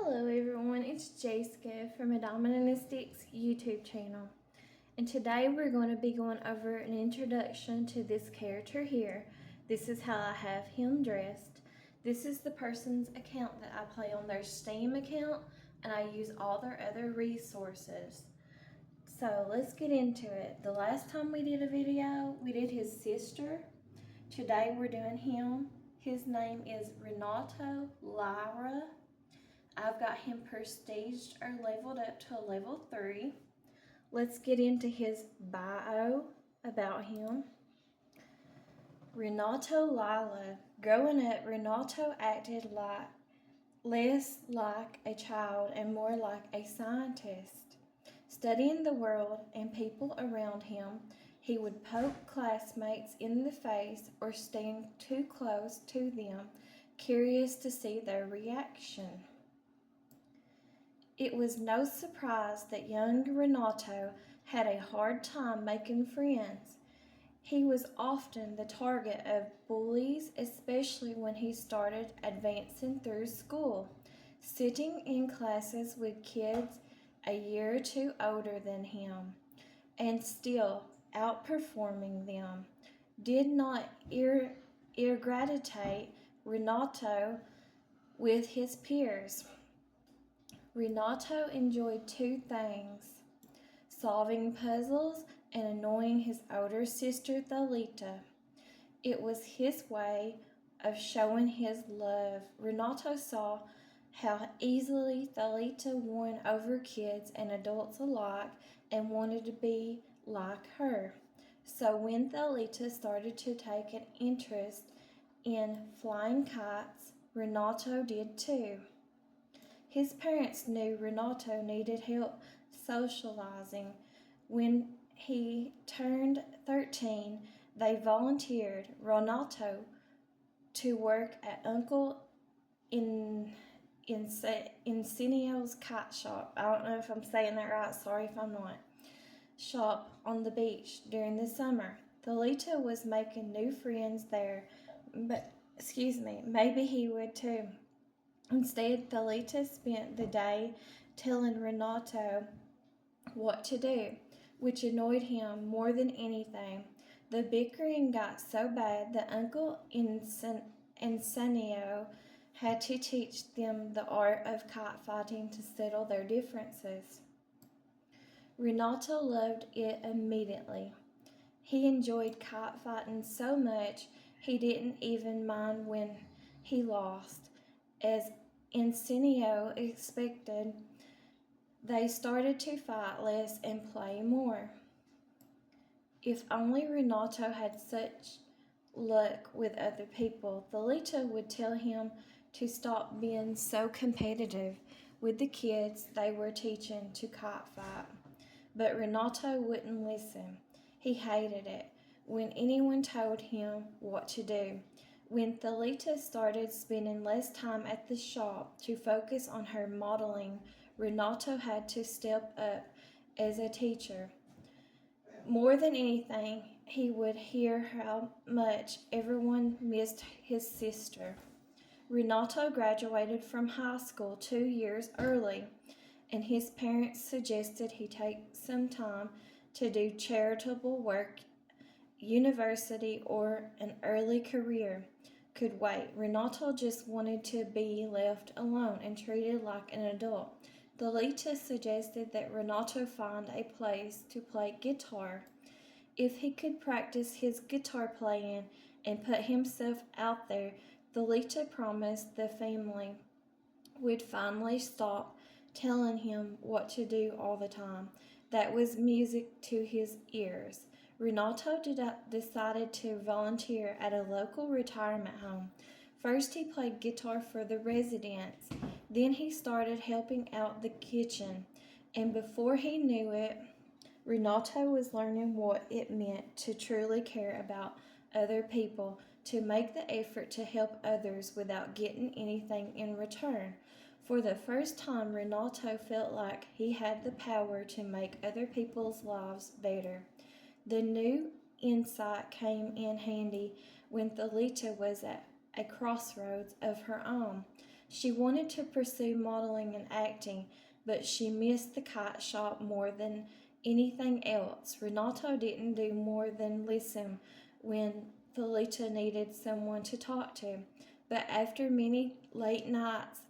Hello everyone, it's Jayska from Adominanistics YouTube channel. And today we're going to be going over an introduction to this character here. This is how I have him dressed. This is the person's account that I play on their Steam account, and I use all their other resources. So let's get into it. The last time we did a video, we did his sister. Today we're doing him. His name is Renato Lyra. I've got him prestiged or leveled up to a level 3. Let's get into his bio about him. Renato Lyra. Growing up, Renato acted less like a child and more like a scientist. Studying the world and people around him, he would poke classmates in the face or stand too close to them, curious to see their reaction. It was no surprise that young Renato had a hard time making friends. He was often the target of bullies, especially when he started advancing through school, sitting in classes with kids a year or two older than him, and still outperforming them. Did not irritate Renato with his peers. Renato enjoyed two things: solving puzzles and annoying his older sister Thalita. It was his way of showing his love. Renato saw how easily Thalita won over kids and adults alike and wanted to be like her. So when Thalita started to take an interest in flying kites, Renato did too. His parents knew Renato needed help socializing. When he turned 13, they volunteered Renato to work at Uncle Incenio's kite shop. I don't know if I'm saying that right, sorry if I'm not. Shop on the beach during the summer. Thalita was making new friends there, but maybe he would too. Instead, Thalita spent the day telling Renato what to do, which annoyed him more than anything. The bickering got so bad that Uncle Incenio had to teach them the art of kite fighting to settle their differences. Renato loved it immediately. He enjoyed kite fighting so much he didn't even mind when he lost. As Incenio expected, they started to fight less and play more. If only Renato had such luck with other people. Thalita would tell him to stop being so competitive with the kids they were teaching to kite fight. But Renato wouldn't listen. He hated it when anyone told him what to do. When Thalita started spending less time at the shop to focus on her modeling, Renato had to step up as a teacher. More than anything, he would hear how much everyone missed his sister. Renato graduated from high school 2 years early, and his parents suggested he take some time to do charitable work. University or an early career could wait. Renato just wanted to be left alone and treated like an adult. Thalita suggested that Renato find a place to play guitar. If he could practice his guitar playing and put himself out there, Thalita promised the family would finally stop telling him what to do all the time. That was music to his ears. Renato decided to volunteer at a local retirement home. First, he played guitar for the residents. Then he started helping out the kitchen. And before he knew it, Renato was learning what it meant to truly care about other people, to make the effort to help others without getting anything in return. For the first time, Renato felt like he had the power to make other people's lives better. The new insight came in handy when Thalita was at a crossroads of her own. She wanted to pursue modeling and acting, but she missed the kite shop more than anything else. Renato didn't do more than listen when Thalita needed someone to talk to, but after many late nights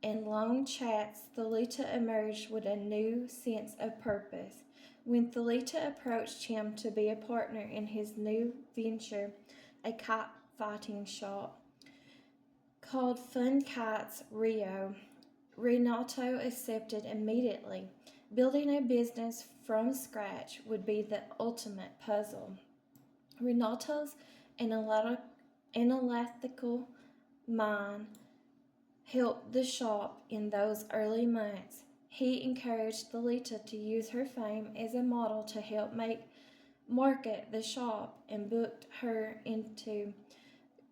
and long chats, Thalita emerged with a new sense of purpose. When Thalita approached him to be a partner in his new venture, a kite fighting shop called Fun Kites Rio, Renato accepted immediately. Building a business from scratch would be the ultimate puzzle. Renato's analytical mind helped the shop in those early months. He encouraged Thalita to use her fame as a model to help market the shop and booked her into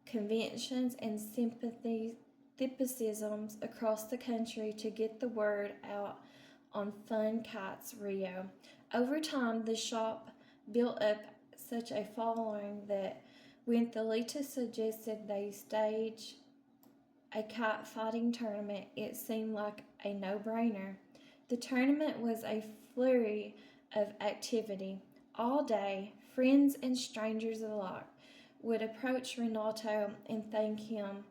conventions and symposiums across the country to get the word out on Fun Kites Rio. Over time, the shop built up such a following that when Thalita suggested they stage a kite fighting tournament, it seemed like a no-brainer. The tournament was a flurry of activity. All day, friends and strangers alike would approach Renato and thank him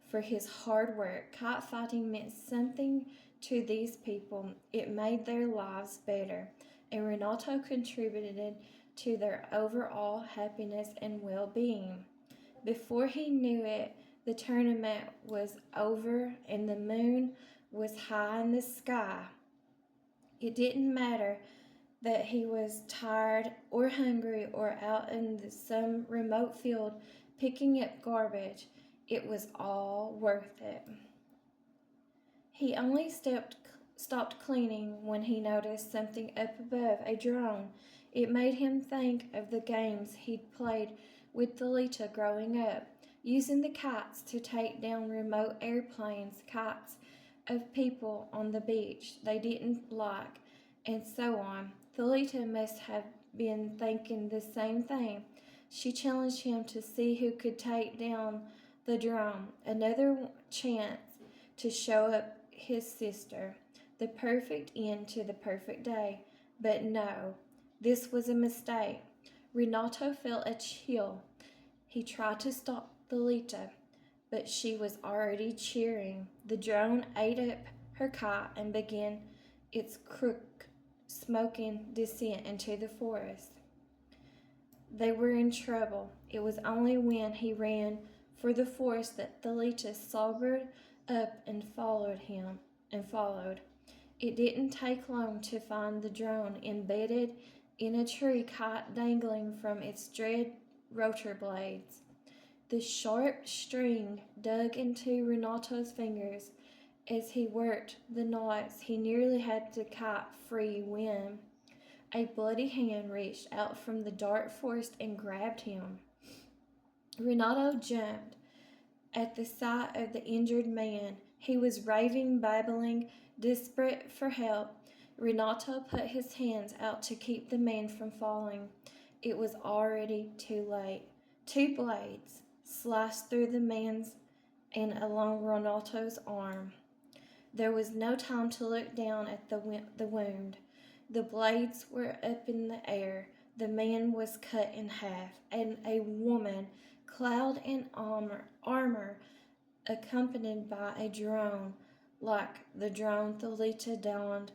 for his hard work. Kite fighting meant something to these people. It made their lives better, and Renato contributed to their overall happiness and well-being. Before he knew it, the tournament was over and the moon was high in the sky. It didn't matter that he was tired or hungry or out in some remote field picking up garbage. It was all worth it. He only stopped cleaning when he noticed something up above, a drone. It made him think of the games he'd played with Thalita growing up, using the kites to take down remote airplanes, kites of people on the beach they didn't like, and so on. Thalita must have been thinking the same thing. She challenged him to see who could take down the drone. Another chance to show up his sister. The perfect end to the perfect day. But no, this was a mistake. Renato felt a chill. He tried to stop Thalita, but she was already cheering. The drone ate up her kite and began its crook, smoking descent into the forest. They were in trouble. It was only when he ran for the forest that Thalita sobered up and followed. It didn't take long to find the drone embedded in a tree, kite dangling from its dread rotor blades. The sharp string dug into Renato's fingers as he worked the knots. He nearly had the kite free when a bloody hand reached out from the dark forest and grabbed him. Renato jumped at the sight of the injured man. He was raving, babbling, desperate for help. Renato put his hands out to keep the man from falling. It was already too late. 2 blades sliced through the man's and along Renato's arm. There was no time to look down at the wound. The blades were up in the air. The man was cut in half, and a woman, clad in armor, accompanied by a drone, like the drone Thalita downed,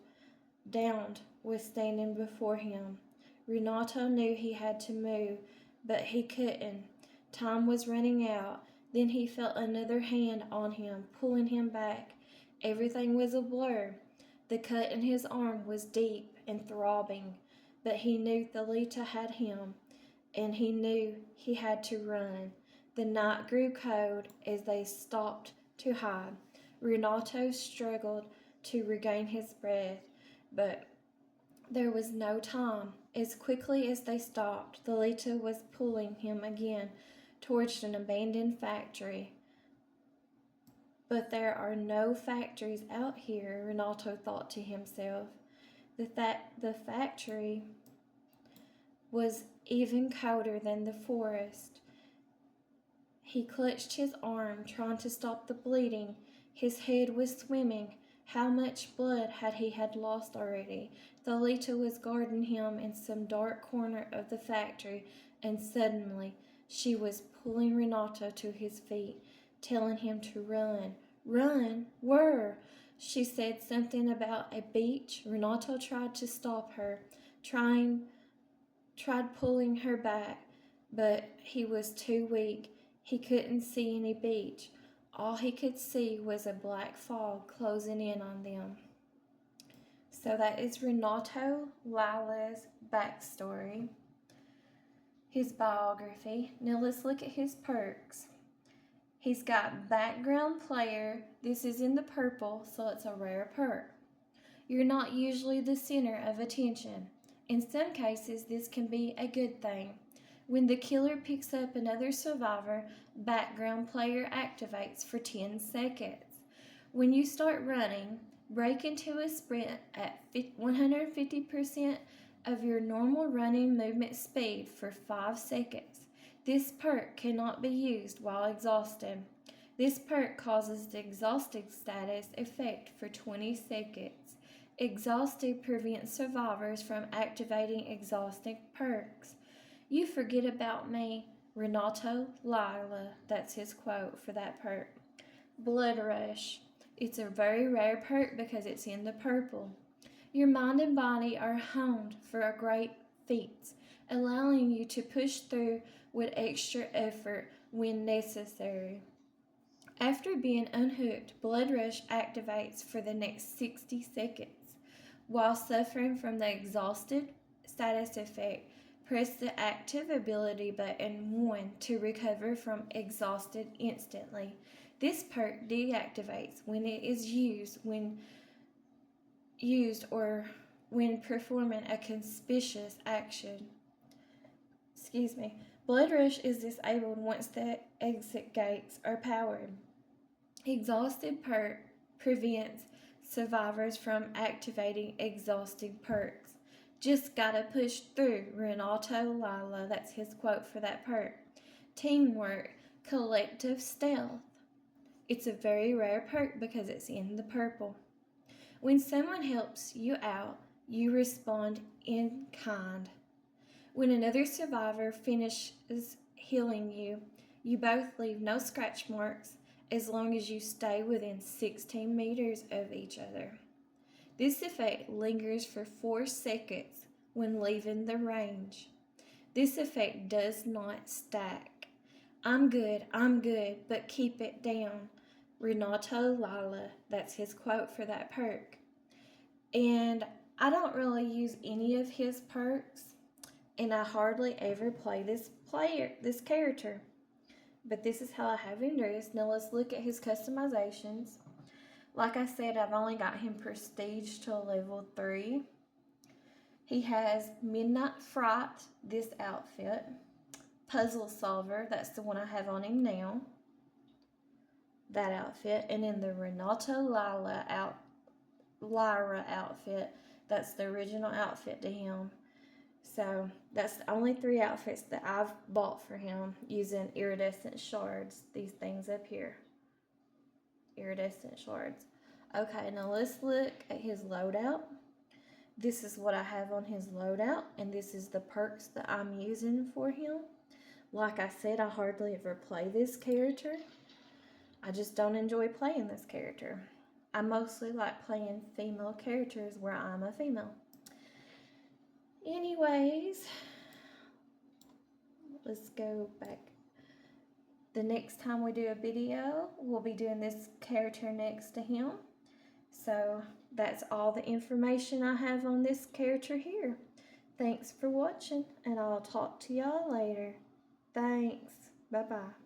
was standing before him. Renato knew he had to move, but he couldn't. Time was running out. Then he felt another hand on him, pulling him back. Everything was a blur. The cut in his arm was deep and throbbing, but he knew Thalita had him, and he knew he had to run. The night grew cold as they stopped to hide. Renato struggled to regain his breath, but there was no time. As quickly as they stopped, Thalita was pulling him again towards an abandoned factory. But there are no factories out here, Renato thought to himself. The factory was even colder than the forest. He clutched his arm, trying to stop the bleeding. His head was swimming. How much blood had he lost already? Thalita was guarding him in some dark corner of the factory, and suddenly she was pulling Renato to his feet, telling him to run. Run? Where? She said something about a beach. Renato tried to stop her, tried pulling her back, but he was too weak. He couldn't see any beach. All he could see was a black fog closing in on them. So that is Renato Lyra's backstory, his biography. Now let's look at his perks. He's got background player. This is in the purple, so it's a rare perk. You're not usually the center of attention. In some cases, this can be a good thing. When the killer picks up another survivor, background player activates for 10 seconds. When you start running, break into a sprint at 150% of your normal running movement speed for 5 seconds. This perk cannot be used while exhausted. This perk causes the exhausted status effect for 20 seconds. Exhausted prevents survivors from activating exhausting perks. You forget about me, Renato Lyra. That's his quote for that perk. Blood rush. It's a very rare perk because it's in the purple. Your mind and body are honed for a great feat, allowing you to push through with extra effort when necessary. After being unhooked, blood rush activates for the next 60 seconds. While suffering from the exhausted status effect, press the active ability button 1 to recover from exhausted instantly. This perk deactivates when it is used or when performing a conspicuous action. Blood rush is disabled once the exit gates are powered. Exhausted perk prevents survivors from activating exhausting perks. Just gotta push through, Renato Lyra. That's his quote for that perk. Teamwork, collective stealth. It's a very rare perk because it's in the purple. When someone helps you out, you respond in kind. When another survivor finishes healing you, you both leave no scratch marks as long as you stay within 16 meters of each other. This effect lingers for 4 seconds when leaving the range. This effect does not stack. I'm good, but keep it down. Renato Lyra. That's his quote for that perk. And I don't really use any of his perks, and I hardly ever play this character. But this is how I have him dressed. Now let's look at his customizations. Like I said, I've only got him prestige to level 3. He has Midnight Fright, this outfit. Puzzle Solver, that's the one I have on him now. That outfit. And then the Renato Lyra outfit, that's the original outfit to him. So that's the only 3 outfits that I've bought for him using iridescent shards. These things up here. Iridescent shards. Okay, now let's look at his loadout. This is what I have on his loadout, and this is the perks that I'm using for him. Like I said, I hardly ever play this character. I just don't enjoy playing this character. I mostly like playing female characters where I'm a female. Anyways, let's go back. The next time we do a video, we'll be doing this character next to him. So that's all the information I have on this character here. Thanks for watching, and I'll talk to y'all later. Thanks. Bye-bye.